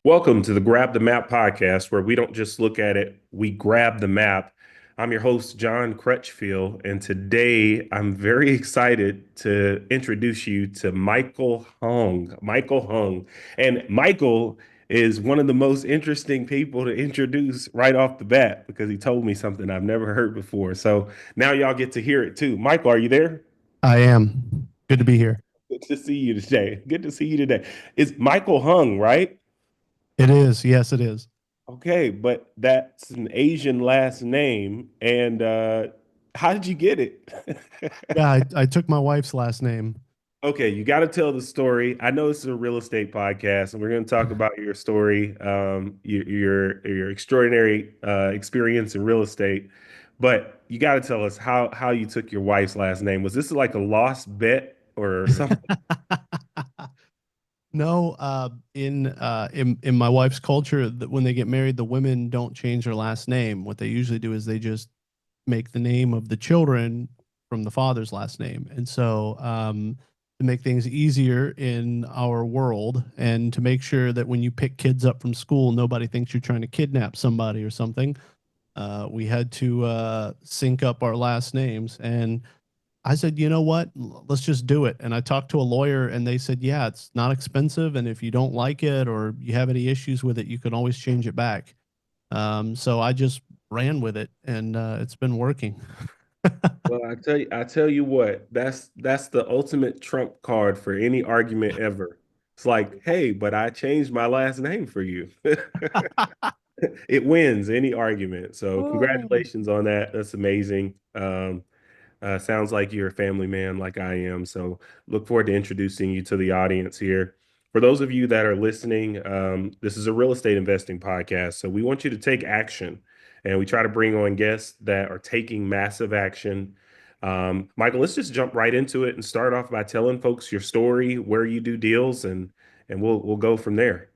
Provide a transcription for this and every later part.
Welcome to the Grab the Map podcast, where we don't just look at it, we grab the map. I'm your host, John Crutchfield, and today I'm very excited to introduce you to Michael Hoang. Michael Hoang. And Michael is one of the most interesting people to introduce right off the bat because he told me something I've never heard before. So now y'all get to hear it too. Michael, are you there? I am. Good to be here. Good to see you today. Good to see you today. It's Michael Hung, right? It is. Yes, it is. Okay, but that's an Asian last name. And how did you get it? Yeah, I took my wife's last name. Okay, you got to tell the story. I know this is a real estate podcast, and we're going to talk about your story, your extraordinary experience in real estate. But you got to tell us how you took your wife's last name. Was this like a lost bet or something? No, in my wife's culture, that when they get married, the women don't change their last name. What they usually do is they just make the name of the children from the father's last name. And so, to make things easier in our world, and to make sure that when you pick kids up from school, nobody thinks you're trying to kidnap somebody or something, we had to sync up our last names. And I said, you know what? Let's just do it. And I talked to a lawyer and they said, yeah, it's not expensive. And if you don't like it or you have any issues with it, you can always change it back. So I just ran with it and it's been working. Well, I tell you what, that's the ultimate trump card for any argument ever. It's like, hey, but I changed my last name for you. It wins any argument. So Oh. congratulations on that. That's amazing. Sounds like you're a family man like I am. So look forward to introducing you to the audience here. For those of you that are listening, this is a real estate investing podcast. So we want you to take action, and we try to bring on guests that are taking massive action. Michael, let's just jump right into it and start off by telling folks your story, where you do deals, and we'll go from there.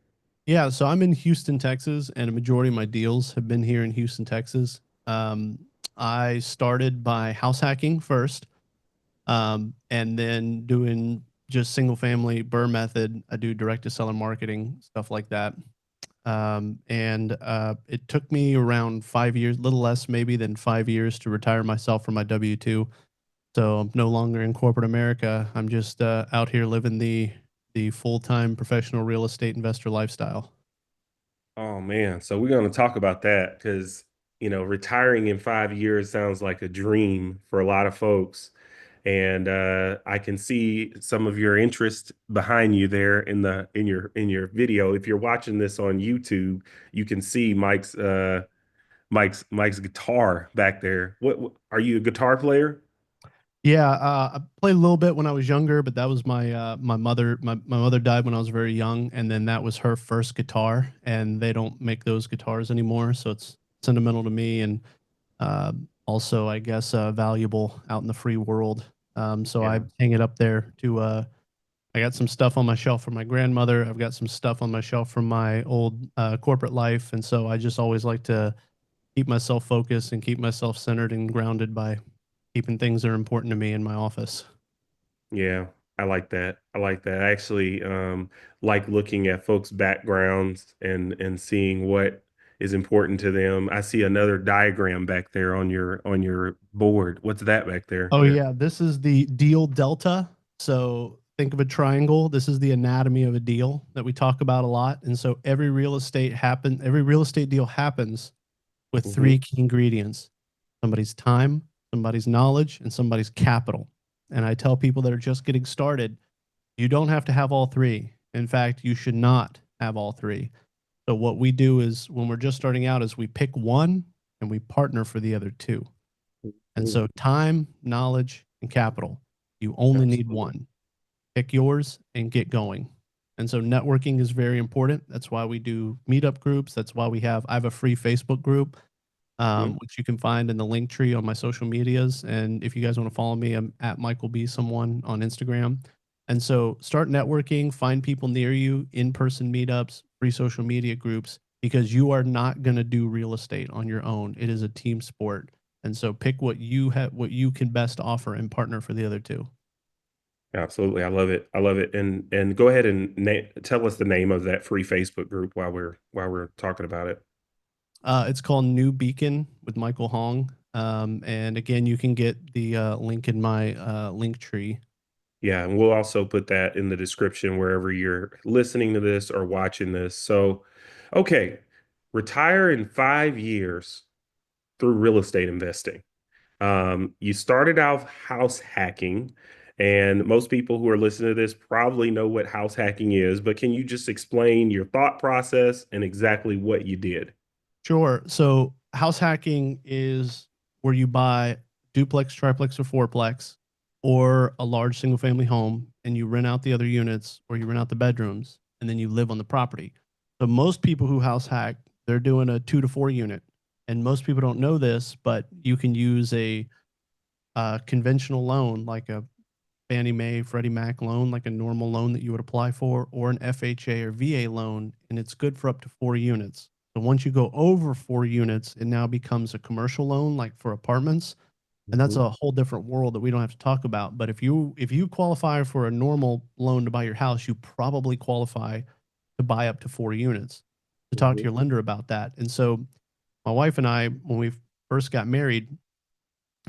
Yeah, so I'm in Houston, Texas, and a majority of my deals have been here in Houston, Texas. Um, I started by house hacking first, and then doing just single family BRRRR method. I do direct to seller marketing, stuff like that. And it took me around 5 years, little less maybe than 5 years to retire myself from my W 2. So I'm no longer in corporate America. I'm just out here living the full time professional real estate investor lifestyle. Oh man, so we're going to talk about that because, retiring in 5 years sounds like a dream for a lot of folks. And I can see some of your interest behind you there in your video. If you're watching this on YouTube, you can see Mike's guitar back there. What are you a guitar player? Yeah, I played a little bit when I was younger, but that was my mother. My mother died when I was very young, and then that was her first guitar, and they don't make those guitars anymore, so it's sentimental to me, and also I guess valuable out in the free world. So I Yeah. hang it up there to. I got some stuff on my shelf from my grandmother. I've got some stuff on my shelf from my old corporate life, and so I just always like to keep myself focused and keep myself centered and grounded by keeping things that are important to me in my office. Yeah, I like that. I like that. I actually like looking at folks' backgrounds and seeing what is important to them. I see another diagram back there on your board. What's that back there? Oh yeah, this is the deal delta. So think of a triangle. This is the anatomy of a deal that we talk about a lot. And so every real estate deal happens with Hmm. three key ingredients: somebody's time, somebody's knowledge, and somebody's capital. And I tell people that are just getting started, you don't have to have all three. In fact, you should not have all three. So what we do is when we're just starting out is we pick one and we partner for the other two. And so time, knowledge, and capital. You only need Absolutely. one. Pick yours and get going. And so networking is very important. That's why we do meetup groups. That's why I have a free Facebook group, Mhm. which you can find in the link tree on my social medias. And if you guys want to follow me, I'm at Michael B. Someone on Instagram. And so start networking, find people near you, in person meetups, free social media groups, because you are not going to do real estate on your own. It is a team sport. And so pick what you can best offer and partner for the other two. Absolutely. I love it. I love it. And go ahead and tell us the name of that free Facebook group while we're talking about it. It's called New Beacon with Michael Hoang. And again, you can get the link in my link tree. Yeah, and we'll also put that in the description wherever you're listening to this or watching this. So, okay, retire in 5 years through real estate investing. You started out house hacking, and most people who are listening to this probably know what house hacking is, but can you just explain your thought process and exactly what you did? Sure. So house hacking is where you buy duplex, triplex, or fourplex, or a large single family home, and you rent out the other units or you rent out the bedrooms, and then you live on the property. So most people who house hack, they're doing a 2 to 4 unit. And most people don't know this, but you can use a conventional loan like a Fannie Mae, Freddie Mac loan, like a normal loan that you would apply for, or an FHA or VA loan, and it's good for up to 4 units. So once you go over 4 units, it now becomes a commercial loan, like for apartments, and that's Mhm, a whole different world that we don't have to talk about. But if you qualify for a normal loan to buy your house, you probably qualify to buy up to 4 units. To talk to mhm, your lender about that, and so my wife and I, when we first got married,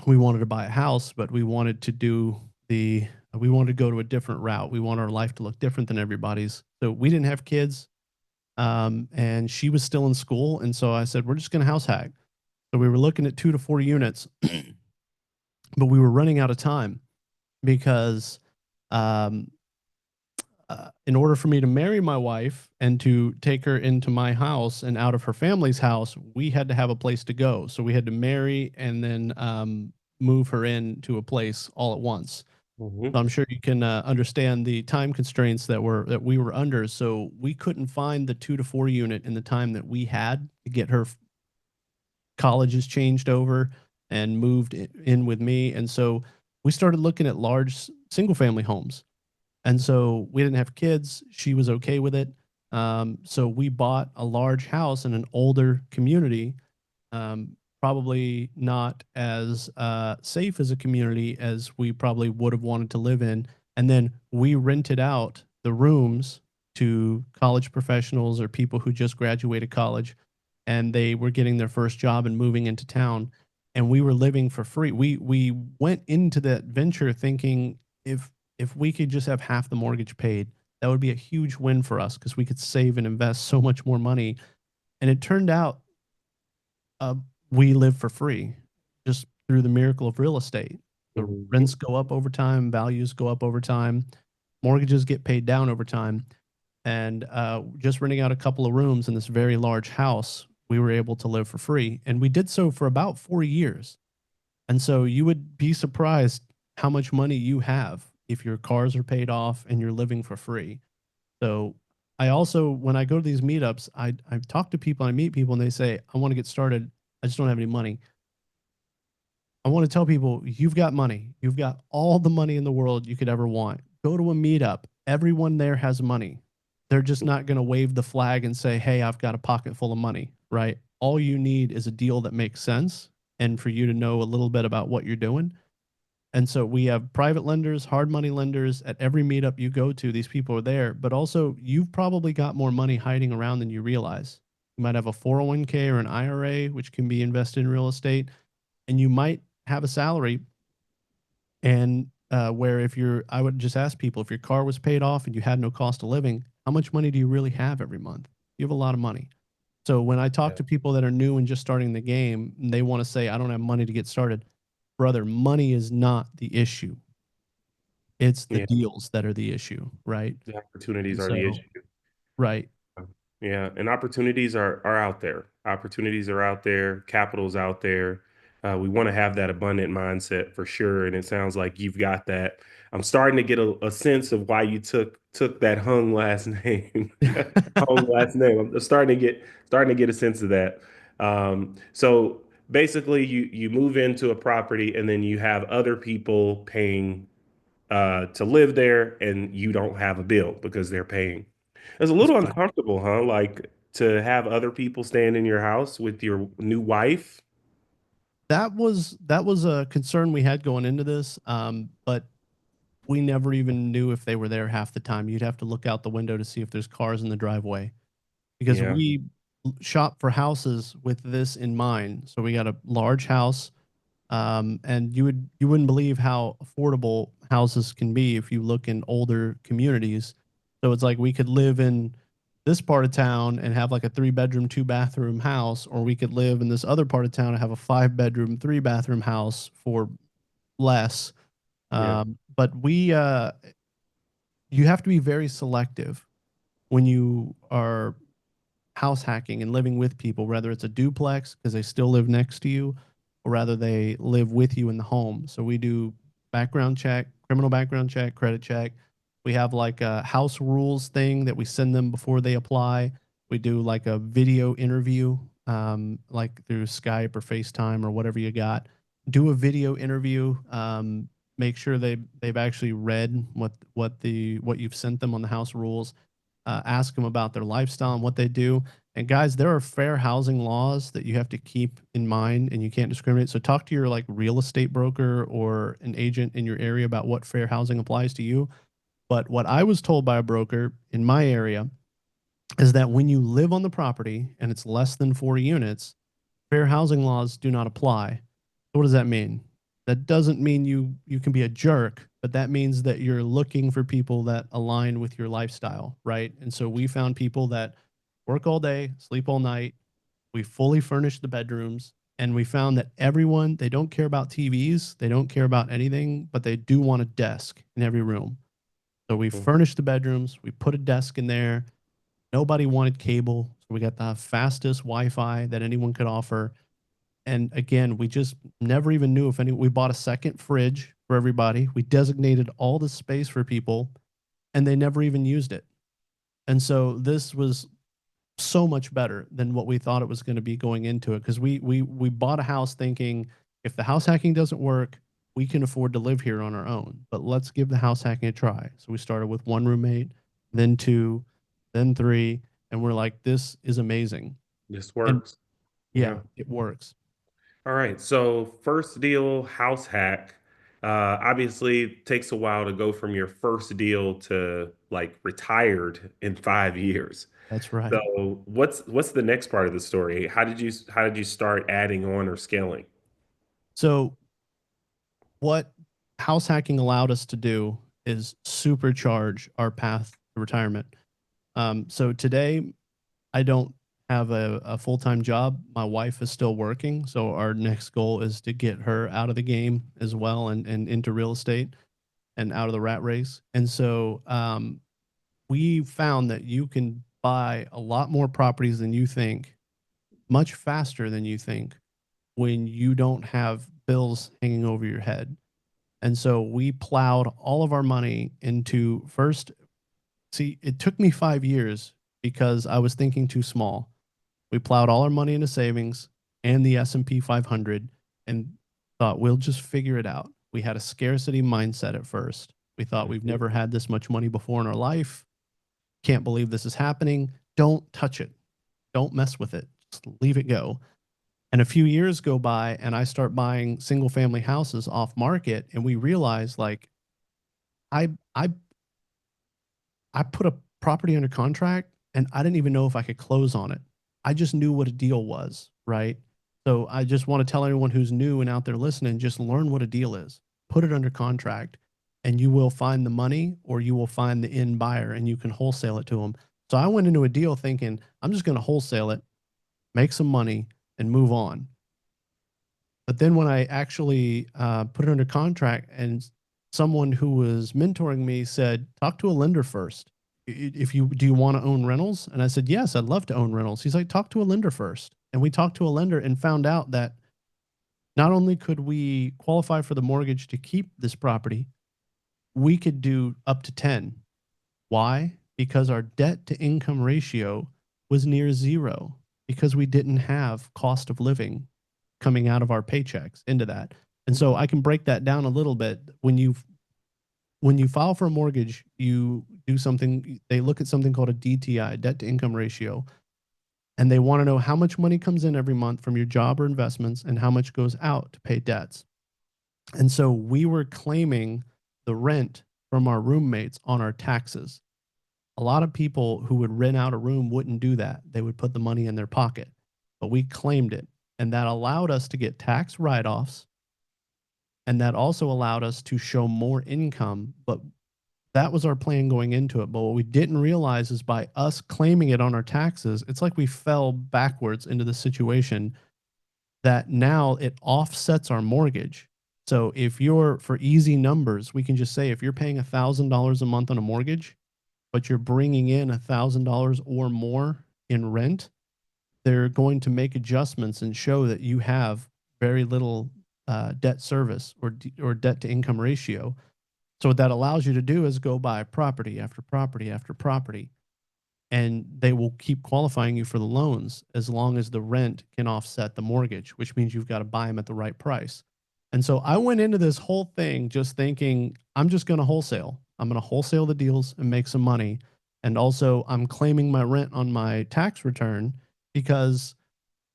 we wanted to buy a house, but we wanted to go to a different route. We want our life to look different than everybody's. So we didn't have kids, and she was still in school, and so I said we're just going to house hack. So we were looking at 2 to 4 units, but we were running out of time because um, in order for me to marry my wife and to take her into my house and out of her family's house, we had to have a place to go. So we had to marry and then move her into a place all at once. mhm, So I'm sure you can understand the time constraints that we were under. So we couldn't find the 2 to 4 unit in the time that we had to get her colleges changed over and moved in with me. And so we started looking at large single family homes, and so we didn't have kids. She was okay with it. So we bought a large house in an older community, probably not as safe as a community as we probably would have wanted to live in. And then we rented out the rooms to college professionals or people who just graduated college and they were getting their first job and moving into town. And we were living for free. We went into that venture thinking if we could just have half the mortgage paid, that would be a huge win for us because we could save and invest so much more money. And it turned out uh, we live for free just through the miracle of real estate. The mhm, rents go up over time, values go up over time, mortgages get paid down over time. And just renting out a couple of rooms in this very large house, we were able to live for free. And we did so for about 4 years. And so you would be surprised how much money you have if your cars are paid off and you're living for free. So I also, when I go to these meetups, I talk to people, I meet people, and they say, I want to get started. I just don't have any money. I want to tell people, you've got money. You've got all the money in the world you could ever want. Go to a meetup. Everyone there has money. They're just not going to wave the flag and say, hey, I've got a pocket full of money, right? All you need is a deal that makes sense and for you to know a little bit about what you're doing. And so we have private lenders, hard money lenders at every meetup you go to. These people are there, but also you've probably got more money hiding around than you realize. You might have a 401k or an IRA, which can be invested in real estate, and you might have a salary. And where if you're, I would just ask people if your car was paid off and you had no cost of living, how much money do you really have every month? You have a lot of money. So when I talk yeah, to people that are new and just starting the game, and they want to say, I don't have money to get started. Brother, money is not the issue. It's the yeah. deals that are the issue, right? The opportunities And are the so, issue. right. Yeah, and opportunities are out there. Opportunities are out there. Capital's out there. We want to have that abundant mindset for sure, and it sounds like you've got that. I'm starting to get a sense of why you took that hung last name. Hung last name. I'm starting to get a sense of that. So basically, you move into a property, and then you have other people paying to live there, and you don't have a bill because they're paying. It's a That's little right. uncomfortable, huh? Like to have other people staying in your house with your new wife. That was a concern we had going into this. But we never even knew if they were there half the time. You'd have to look out the window to see if there's cars in the driveway because Yeah. we shop for houses with this in mind. So we got a large house, and you wouldn't believe how affordable houses can be if you look in older communities. So it's like we could live in this part of town and have like a 3 bedroom, 2 bathroom house, or we could live in this other part of town and have a 5 bedroom, 3 bathroom house for less. Yeah. But you have to be very selective when you are house hacking and living with people, whether it's a duplex because they still live next to you, or rather they live with you in the home. So we do background check, criminal background check, credit check. We have like a house rules thing that we send them before they apply. We do like a video interview, like through Skype or FaceTime or whatever you got. Do a video interview. Make sure they've actually read what you've sent them on the house rules. Ask them about their lifestyle and what they do. And guys, there are fair housing laws that you have to keep in mind and you can't discriminate. So talk to your like real estate broker or an agent in your area about what fair housing applies to you. But what I was told by a broker in my area is that when you live on the property and it's less than 40 units, fair housing laws do not apply. What does that mean? That doesn't mean you can be a jerk, but that means that you're looking for people that align with your lifestyle, right? And so we found people that work all day, sleep all night. We fully furnished the bedrooms, and we found that everyone, they don't care about TVs, they don't care about anything, but they do want a desk in every room. So we Mm. furnished the bedrooms, we put a desk in there. Nobody wanted cable, so we got the fastest Wi-Fi that anyone could offer. And again, we just never even knew if any. We bought a second fridge for everybody. We designated all the space for people, and they never even used it. And so this was so much better than what we thought it was going to be going into it because we bought a house thinking if the house hacking doesn't work, we can afford to live here on our own. But let's give the house hacking a try. So we started with one roommate, then two, then three, and we're like, this is amazing. This And works. yeah, Yeah. it works. All right. So first deal, house hack. Obviously takes a while to go from your first deal to like retired in 5 years. That's right. So what's the next part of the story? How did you start adding on or scaling? So what house hacking allowed us to do is supercharge our path to retirement. So today, I don't have a full time job. My wife is still working. So our next goal is to get her out of the game as well and into real estate and out of the rat race. And so we found that you can buy a lot more properties than you think, much faster than you think, when you don't have bills hanging over your head. And so we plowed all of our money into first. See, it took me 5 years because I was thinking too small. We plowed all our money into savings and the S&P 500 and thought we'll just figure it out. We had a scarcity mindset at first. We thought we've Mhm. never had this much money before in our life. Can't believe this is happening. Don't touch it. Don't mess with it. Just leave it go. And a few years go by and I start buying single family houses off market and we realize like I I I put a property under contract and I didn't even know if I could close on it. I just knew what a deal was, right? So I just want to tell anyone who's new and out there listening, just learn what a deal is. Put it under contract and you will find the money or you will find the end buyer and you can wholesale it to them. So I went into a deal thinking I'm just going to wholesale it, make some money and move on. But then when I actually put it under contract and someone who was mentoring me said, talk to a lender first. If you do you want to own rentals? And I said, yes, I'd love to own rentals. He's like, talk to a lender first. And we talked to a lender and found out that not only could we qualify for the mortgage to keep this property, we could do up to 10. Why? Because our debt to income ratio was near zero because we didn't have cost of living coming out of our paychecks into that. And so I can break that down a little bit. When you file for a mortgage, you do something, they look at something called a DTI, debt to income ratio, and they want to know how much money comes in every month from your job or investments and how much goes out to pay debts. And so we were claiming the rent from our roommates on our taxes. A lot of people who would rent out a room wouldn't do that. They would put the money in their pocket, but we claimed it. And that allowed us to get tax write offs. And that also allowed us to show more income. But that was our plan going into it. But what we didn't realize is by us claiming it on our taxes, it's like we fell backwards into the situation that now it offsets our mortgage. So if you're, for easy numbers, we can just say if you're paying $1,000 a month on a mortgage, but you're bringing in $1,000 or more in rent, they're going to make adjustments and show that you have very little debt service or debt to income ratio. So what that allows you to do is go buy property after property after property, and they will keep qualifying you for the loans as long as the rent can offset the mortgage, which means you've got to buy them at the right price. And so I went into this whole thing just thinking I'm just going to wholesale. I'm going to wholesale the deals and make some money. And also, I'm claiming my rent on my tax return because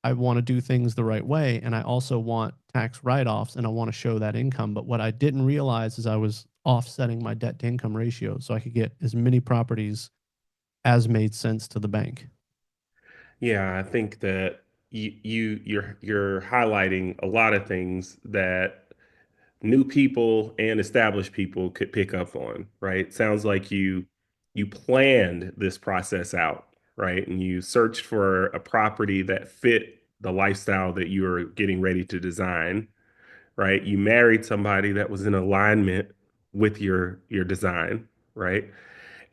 I want to do things the right way. And I also want tax write offs and I want to show that income. But what I didn't realize is I was offsetting my debt to income ratio so I could get as many properties as made sense to the bank. Yeah, I think that you're highlighting a lot of things that new people and established people could pick up on, right? Sounds like you planned this process out, right? And you searched for a property that fit the lifestyle that you were getting ready to design, right? You married somebody that was in alignment with your design, right?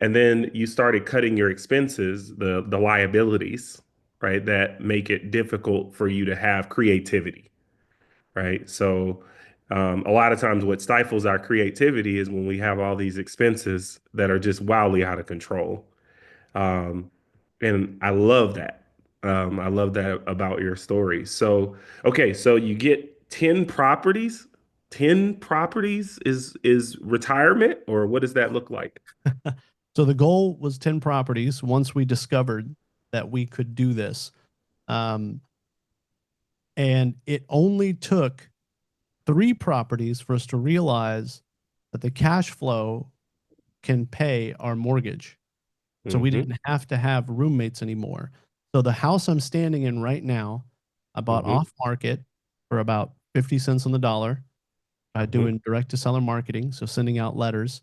And then you started cutting your expenses, the liabilities, right? That make it difficult for you to have creativity, right? So a lot of times what stifles our creativity is when we have all these expenses that are just wildly out of control. Um, and I love that. I love that about your story. So, okay, so you get 10 properties. 10 properties is retirement, or what does that look like? So the goal was 10 properties once we discovered that we could do this. Um, and it only took 3 properties for us to realize that the cash flow can pay our mortgage. So we Hmm. didn't have to have roommates anymore. So the house I'm standing in right now, I bought Hmm. off market for about 50 cents on the dollar, Hmm. doing direct to seller marketing. So sending out letters.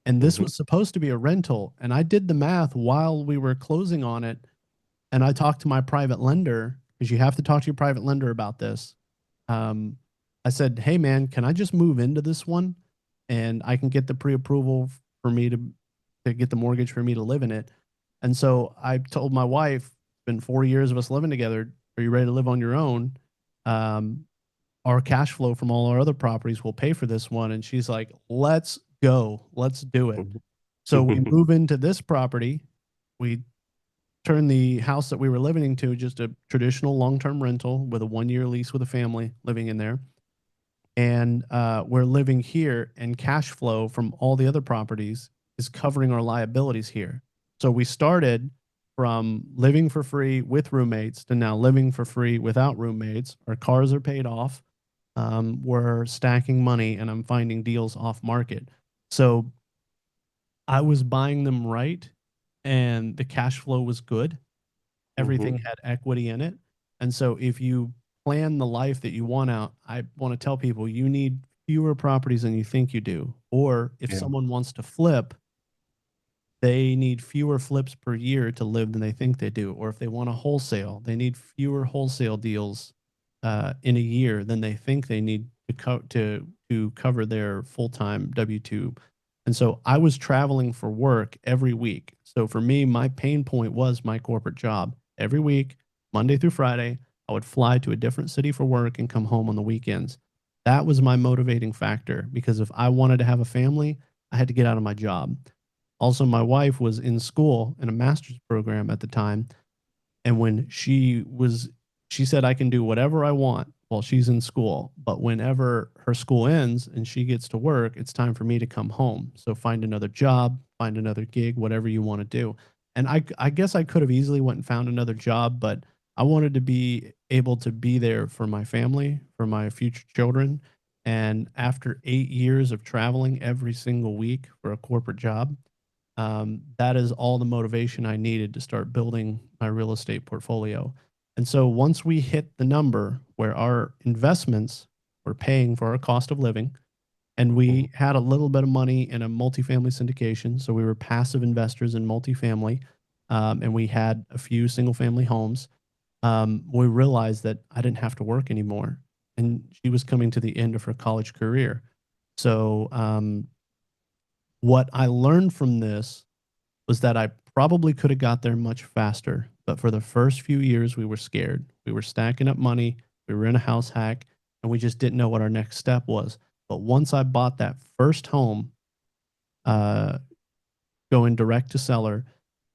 And this Hmm. was supposed to be a rental. And I did the math while we were closing on it. And I talked to my private lender because you have to talk to your private lender about this. Um, I said, "Hey man, can I just move into this one, and I can get the pre-approval for me to get the mortgage for me to live in it?" And so I told my wife, "It's been 4 years of us living together. Are you ready to live on your own? Um, our cash flow from all our other properties will pay for this one." And she's like, "Let's go, let's do it." So we Hmm. move into this property. We turn the house that we were living into just a traditional long-term rental with a 1 year lease with a family living in there. And we're living here, and cash flow from all the other properties is covering our liabilities here. So we started from living for free with roommates to now living for free without roommates. Our cars are paid off. We're stacking money, and I'm finding deals off market. So I was buying them right, and the cash flow was good. Everything Hmm. had equity in it. And so if you plan the life that you want out, I want to tell people you need fewer properties than you think you do. Or if Yeah. someone wants to flip, they need fewer flips per year to live than they think they do. Or if they want a wholesale, they need fewer wholesale deals in a year than they think they need to cover their full time W-2. And so I was traveling for work every week. So for me, my pain point was my corporate job. Every week, Monday through Friday, I would fly to a different city for work and come home on the weekends. That was my motivating factor because if I wanted to have a family, I had to get out of my job. Also, my wife was in school in a master's program at the time. And when she said, I can do whatever I want while she's in school. But whenever her school ends and she gets to work, it's time for me to come home. So find another job, find another gig, whatever you want to do. And I guess I could have easily went and found another job, but I wanted to be able to be there for my family, for my future children. And after 8 years of traveling every single week for a corporate job, that is all the motivation I needed to start building my real estate portfolio. And so once we hit the number where our investments were paying for our cost of living, and Mhm. we had a little bit of money in a multifamily syndication, so we were passive investors in multifamily, and we had a few single family homes. We realized that I didn't have to work anymore, and she was coming to the end of her college career. So, what I learned from this was that I probably could have got there much faster. But for the first few years, we were scared. We were stacking up money. We were in a house hack, and we just didn't know what our next step was. But once I bought that first home, uh, going direct to seller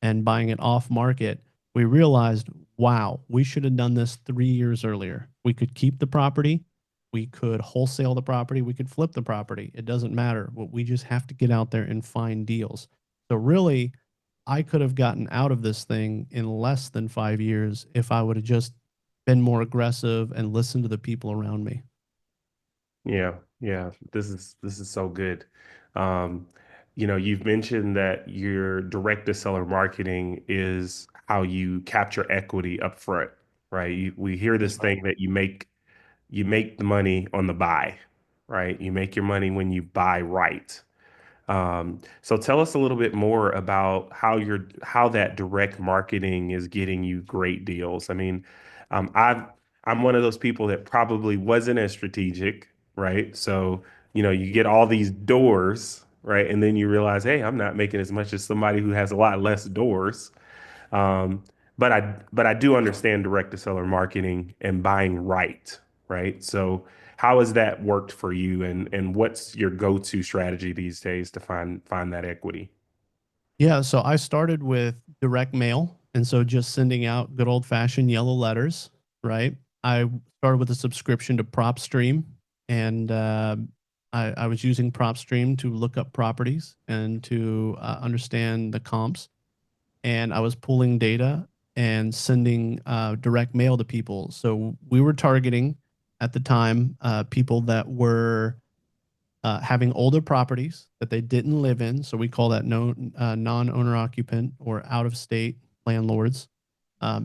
and buying it off market, we realized, wow, we should have done this 3 years earlier. We could keep the property, we could wholesale the property, we could flip the property. It doesn't matter. We just have to get out there and find deals. So, really, I could have gotten out of this thing in less than 5 years if I would have just been more aggressive and listened to the people around me. Yeah, yeah. This is so good. Um, you've mentioned that your direct to seller marketing is how you capture equity up front, right? We hear this Yes. thing that you make the money on the buy, right? You make your money when you buy right. So tell us a little bit more about how that direct marketing is getting you great deals. I mean, I'm one of those people that probably wasn't as strategic, right? So, you get all these doors, right? And then you realize, hey, I'm not making as much as somebody who has a lot less doors. Um, but I do understand direct to seller marketing and buying right? So how has that worked for you and what's your go-to strategy these days to find that equity? Yeah, so I started with direct mail. And so just sending out good old fashioned yellow letters, right? I started with a subscription to PropStream, and I was using PropStream to look up properties and to understand the comps. And I was pulling data and sending direct mail to people. So we were targeting at the time people that were having older properties that they didn't live in. So we call that non-owner occupant or out-of-state landlords.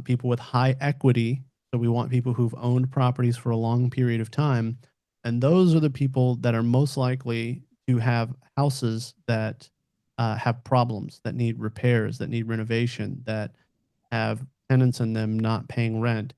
People with high equity. So we want people who've owned properties for a long period of time, and those are the people that are most likely to have houses that have problems, that need repairs, that need renovation, that have tenants in them not paying rent.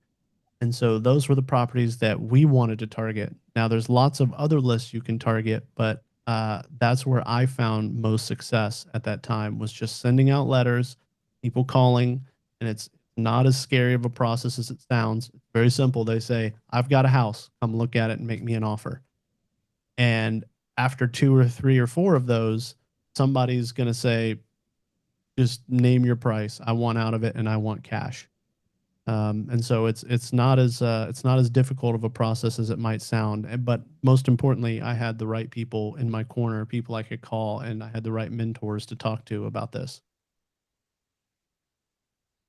And so those were the properties that we wanted to target. Now, there's lots of other lists you can target, but that's where I found most success at that time was just sending out letters, people calling, and it's not as scary of a process as it sounds. It's very simple. They say, I've got a house. Come look at it and make me an offer. And after two or three or four of those, somebody's going to say, just name your price. I want out of it and I want cash. And so it's not as difficult of a process as it might sound. But most importantly, I had the right people in my corner, people I could call, and I had the right mentors to talk to about this.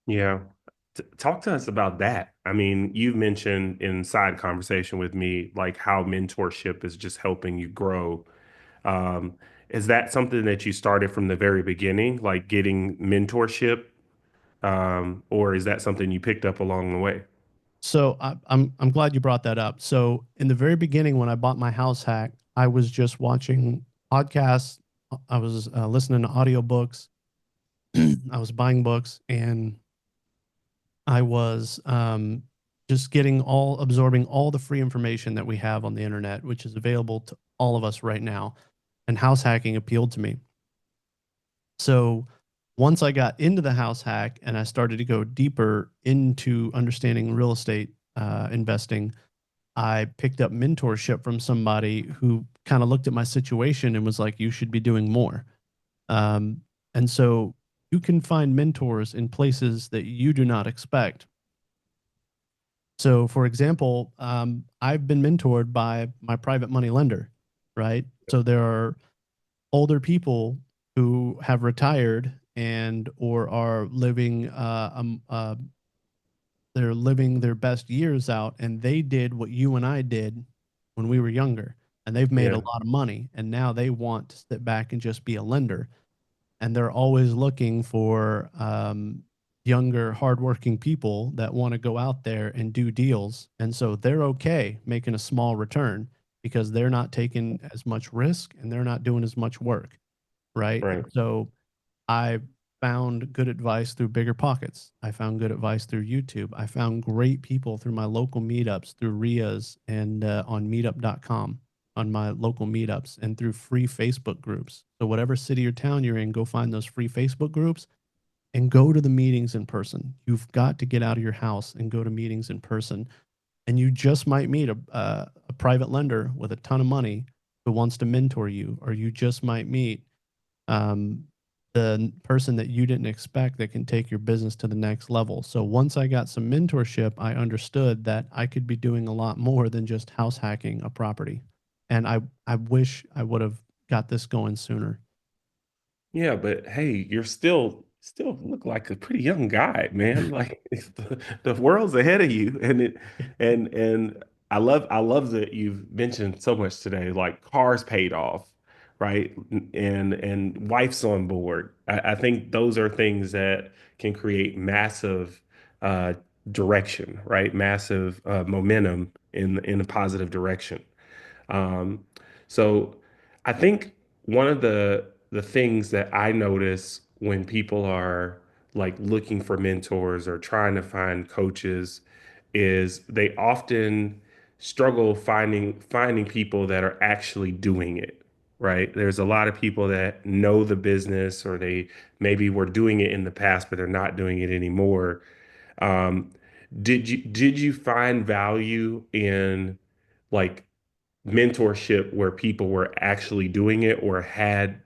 Yeah. Talk to us about that. I mean, you've mentioned in side conversation with me, like how mentorship is just helping you grow. Um, is that something that you started from the very beginning, like getting mentorship? Or is that something you picked up along the way? So I'm glad you brought that up. So in the very beginning, when I bought my house hack, I was just watching podcasts. I was listening to audiobooks. I was buying books, and I was just absorbing all the free information that we have on the internet, which is available to all of us right now. And house hacking appealed to me. So once I got into the house hack and I started to go deeper into understanding real estate investing, I picked up mentorship from somebody who kind of looked at my situation and was like, you should be doing more. Um, and so you can find mentors in places that you do not expect. So, for example, I've been mentored by my private money lender, right? So there are older people who have retired and or are living they're living their best years out, and they did what you and I did when we were younger. and they've made a Yeah. lot of money, and now they want to sit back and just be a lender, and they're always looking for younger, hardworking people that want to go out there and do deals. And so they're okay making a small return because they're not taking as much risk and they're not doing as much work. Right. And Right. so I found good advice through Bigger Pockets. I found good advice through YouTube. I found great people through my local meetups, through RIAs and on meetup.com on my local meetups and through free Facebook groups. So, whatever city or town you're in, go find those free Facebook groups and go to the meetings in person. You've got to get out of your house and go to meetings in person. And you just might meet a private lender with a ton of money who wants to mentor you, or you just might meet um, the person that you didn't expect that can take your business to the next level. So once I got some mentorship, I understood that I could be doing a lot more than just house hacking a property. And I wish I would have got this going sooner. Yeah, but hey, you're still look like a pretty young guy, man. Like the world's ahead of you, and I love that you've mentioned so much today, like cars paid off, right? And wife's on board. I think those are things that can create massive uh, direction, right? Massive momentum in a positive direction. Um, so I think one of the things that I notice when people are like looking for mentors or trying to find coaches is they often struggle finding people that are actually doing it, right? There's a lot of people that know the business or they maybe were doing it in the past, but they're not doing it anymore. Um, did you find value in like mentorship where people were actually doing it or had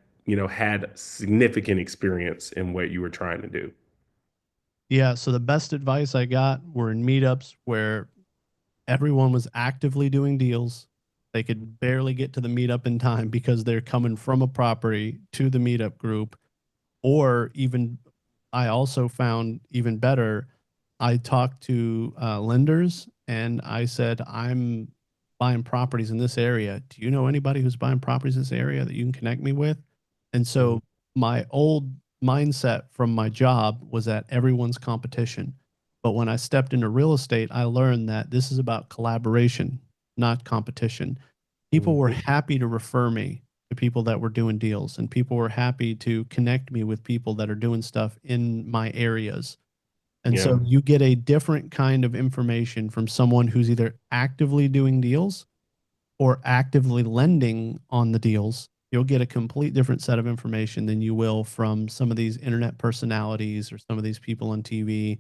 significant experience in what you were trying to do? Yeah, so the best advice I got were in meetups where everyone was actively doing deals. They could barely get to the meetup in time because they're coming from a property to the meetup group. Or even, I also found even better, I talked to lenders and I said, I'm buying properties in this area. Do you know anybody who's buying properties in this area that you can connect me with? And Mhm. so my old mindset from my job was that everyone's competition. But when I stepped into real estate, I learned that this is about collaboration, not competition. People were Mhm. happy to refer me to people that were doing deals, and people were happy to connect me with people that are doing stuff in my areas. And Yeah, so you get a different kind of information from someone who's either actively doing deals or actively lending on the deals. You'll get a complete different set of information than you will from some of these internet personalities or some of these people on TV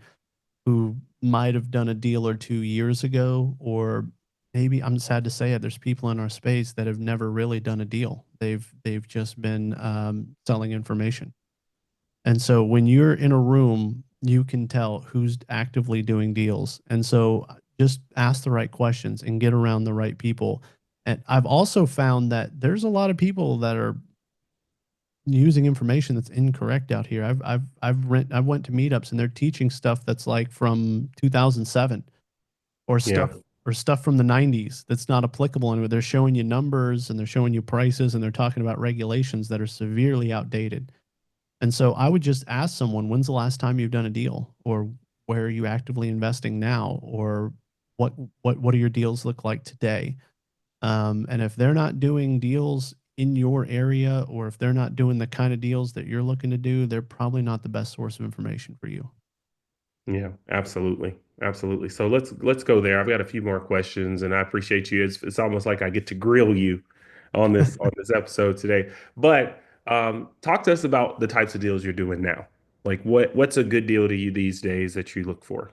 who might have done a deal or 2 years ago, or maybe I'm sad to say it, there's people in our space that have never really done a deal. They've just been selling information. And so when you're in a room, you can tell who's actively doing deals. And so just ask the right questions and get around the right people. And I've also found that there's a lot of people that are using information that's incorrect out here. I've went to meetups and they're teaching stuff that's like from 2007 or yeah, stuff from the 90s that's not applicable anymore. They're showing you numbers and they're showing you prices and they're talking about regulations that are severely outdated. And so I would just ask someone, when's the last time you've done a deal, or where are you actively investing now, or what what do your deals look like today? And if they're not doing deals in your area, or if they're not doing the kind of deals that you're looking to do, they're probably not the best source of information for you. yeah, absolutely, absolutely. So let's go there. I've got a few more questions, and I appreciate you. It's almost like I get to grill you on this episode today. But talk to us about the types of deals you're doing now. Like what's a good deal to you these days that you look for?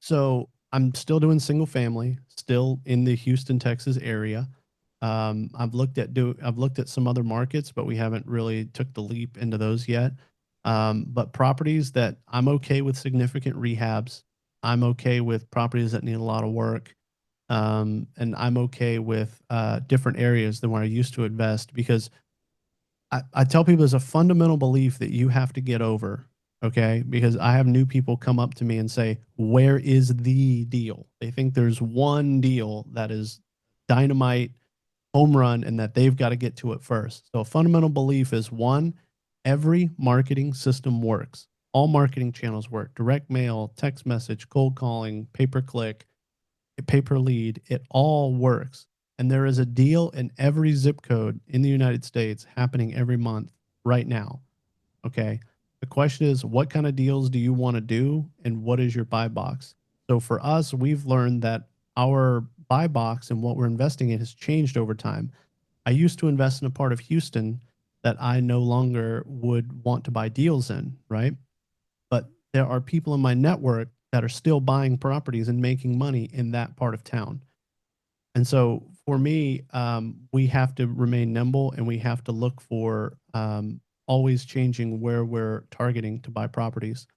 So I'm still doing single family, still in the Houston, Texas area. I've looked at some other markets, but we haven't really took the leap into those yet. But properties that I'm okay with significant rehabs, I'm okay with properties that need a lot of work, and I'm okay with different areas than where I used to invest because I tell people there's a fundamental belief that you have to get over. Okay. Because I have new people come up to me and say, where is the deal? They think there's one deal that is dynamite, home run and that they've got to get to it first. So a fundamental belief is one, every marketing system works. All marketing channels work. Direct mail, text message, cold calling, pay per click, pay per lead, it all works. And there is a deal in every zip code in the United States happening every month right now. Okay. The question is, what kind of deals do you want to do and what is your buy box? So for us, we've learned that our buy box and what we're investing in has changed over time. I used to invest in a part of Houston that I no longer would want to buy deals in, right? But there are people in my network that are still buying properties and making money in that part of town. And so for me, we have to remain nimble and we have to look for always changing where we're targeting to buy properties.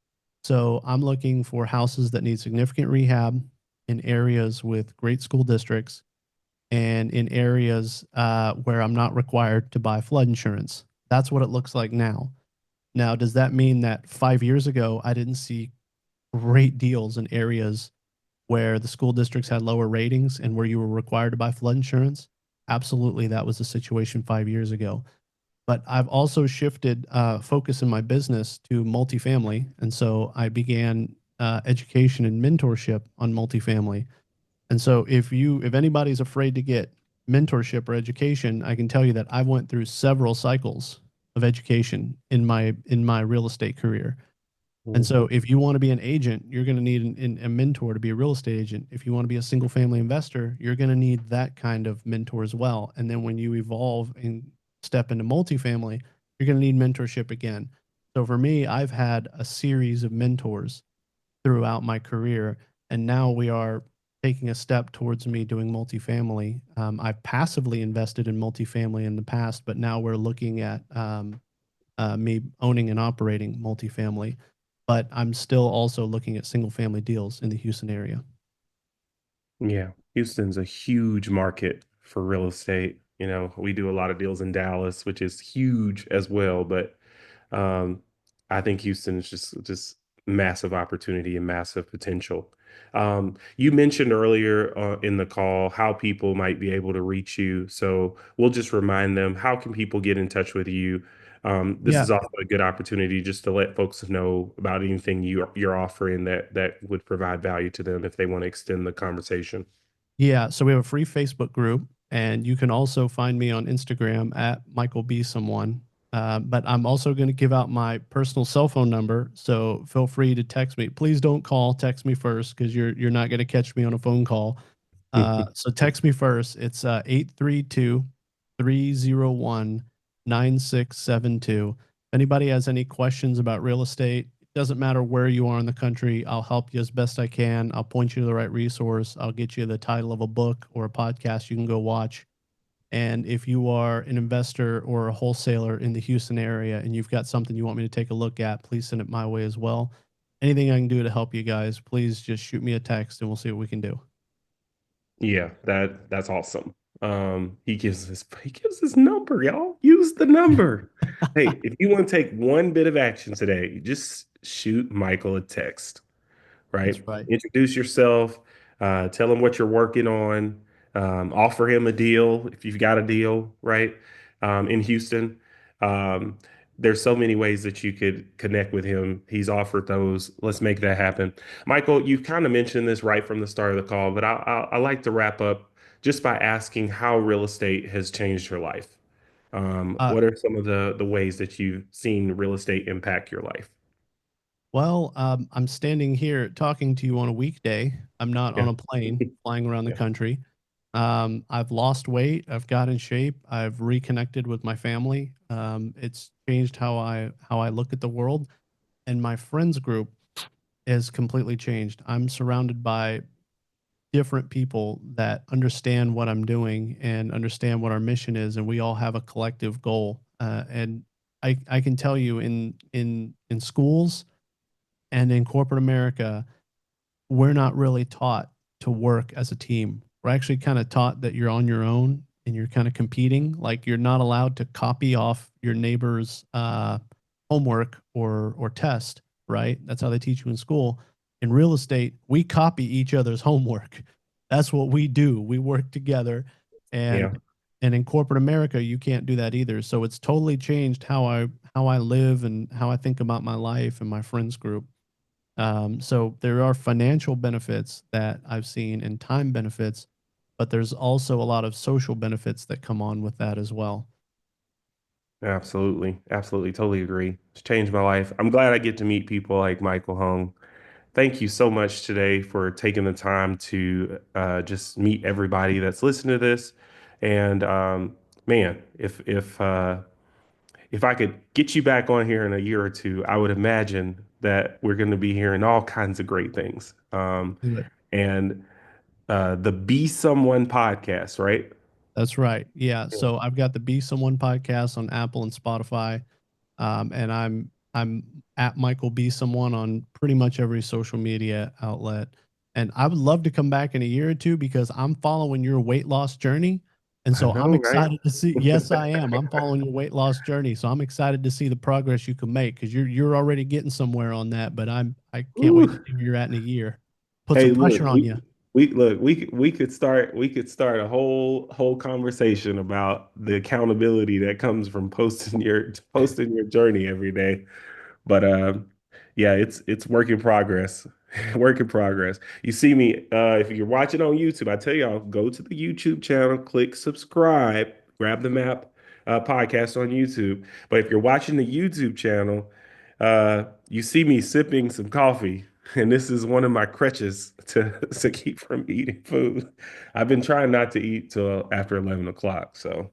So I'm looking for houses that need significant rehab in areas with great school districts and in areas where I'm not required to buy flood insurance. That's what it looks like now. Now, does that mean that 5 years ago I didn't see great deals in areas where the school districts had lower ratings and where you were required to buy flood insurance? Absolutely, that was the situation 5 years ago. But I've also shifted focus in my business to multifamily. And so I began education and mentorship on multifamily. And so if anybody's afraid to get mentorship or education, I can tell you that I went through several cycles of education in my real estate career. And so Mhm. if you want to be an agent, you're going to need a mentor to be a real estate agent. If you want to be a single family investor, you're going to need that kind of mentor as well. And then when you evolve and step into multifamily, you're going to need mentorship again. So for me, I've had a series of mentors throughout my career, and now we are taking a step towards me doing multifamily. I've passively invested in multifamily in the past, but now we're looking at me owning and operating multifamily, but I'm still also looking at single family deals in the Houston area. Yeah, Houston's a huge market for real estate. You know, we do a lot of deals in Dallas, which is huge as well, but um, I think Houston is just massive opportunity and massive potential. You mentioned earlier in the call how people might be able to reach you, so we'll just remind them how can people get in touch with you. This Yeah, is also a good opportunity just to let folks know about anything you're offering that would provide value to them if they want to extend the conversation. yeah. So we have a free Facebook group, and you can also find me on Instagram at Michael B. Someone. But I'm also going to give out my personal cell phone number, so feel free to text me. Please don't call. Text me first because you're not going to catch me on a phone call. So text me first. It's 832 If anybody has any questions about real estate, it doesn't matter where you are in the country. I'll help you as best I can. I'll point you to the right resource. I'll get you the title of a book or a podcast you can go watch. And if you are an investor or a wholesaler in the Houston area and you've got something you want me to take a look at, please send it my way as well. Anything I can do to help you guys, please just shoot me a text and we'll see what we can do. Yeah, that's awesome. He gives his number, y'all. Use the number. Hey, if you want to take one bit of action today, just shoot Michael a text, That's right? right. Introduce yourself, tell him what you're working on, offer him a deal if you've got a deal, right? In Houston. Um, there's so many ways that you could connect with him. He's offered those. Let's make that happen. Michael, you kind of mentioned this right from the start of the call, but I like to wrap up just by asking how real estate has changed your life. Uh, What are some of the ways that you've seen real estate impact your life? Well, I'm standing here talking to you on a weekday. I'm not Yeah. on a plane flying around the Yeah. country. I've lost weight. I've got in shape. I've reconnected with my family. It's changed how I look at the world, and my friends group has completely changed. I'm surrounded by different people that understand what I'm doing and understand what our mission is, and we all have a collective goal. And I can tell you in schools and in corporate America, we're not really taught to work as a team. We're actually kind of taught that you're on your own and you're kind of competing. Like you're not allowed to copy off your neighbor's homework or test, right? That's how they teach you in school. In real estate, we copy each other's homework. That's what we do. We work together, and Yeah. And in corporate America, you can't do that either. So it's totally changed how I live and how I think about my life and my friends group. So there are financial benefits that I've seen and time benefits, but there's also a lot of social benefits that come on with that as well. Absolutely. Absolutely. Totally agree. It's changed my life. I'm glad I get to meet people like Michael Hoang. Thank you so much today for taking the time to just meet everybody that's listening to this. And man, if I could get you back on here in a year or two, I would imagine that we're going to be hearing all kinds of great things. Do it. And the Be Someone podcast, right? That's right. Yeah. Yeah. So I've got the Be Someone podcast on Apple and Spotify. And I'm at Michael B someone on pretty much every social media outlet. And I would love to come back in a year or two because I'm following your weight loss journey. And I so I'm know, right? excited to see. Yes, I am. I'm following your weight loss journey. So I'm excited to see the progress you can make because you're already getting somewhere on that. But I can't wait to Ooh. see where you're at in a year. Put Hey, some look, pressure on you. we could start a whole conversation about the accountability that comes from posting your journey every day. But yeah, it's work in progress. Work in progress. You see me if you're watching on YouTube, I tell y'all go to the YouTube channel, click subscribe, grab the map podcast on YouTube. But if you're watching the YouTube channel, you see me sipping some coffee, and this is one of my crutches to keep from eating food. I've been trying not to eat till after 11 o'clock, so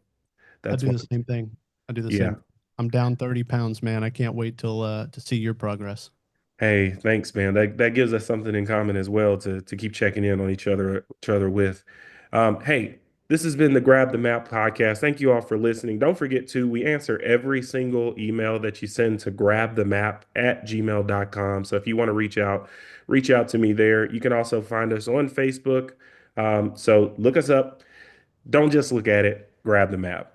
I that's do one. the same thing. I do the Yeah. same. I'm down 30 pounds, man. I can't wait till to see your progress. Hey, thanks, man. That gives us something in common as well to keep checking in on each other with. Hey, this has been the Grab the Map podcast. Thank you all for listening. Don't forget to we answer every single email that you send to grabthemap@gmail.com. So if you want to reach out to me there. You can also find us on Facebook. So look us up. Don't just look at it. Grab the map.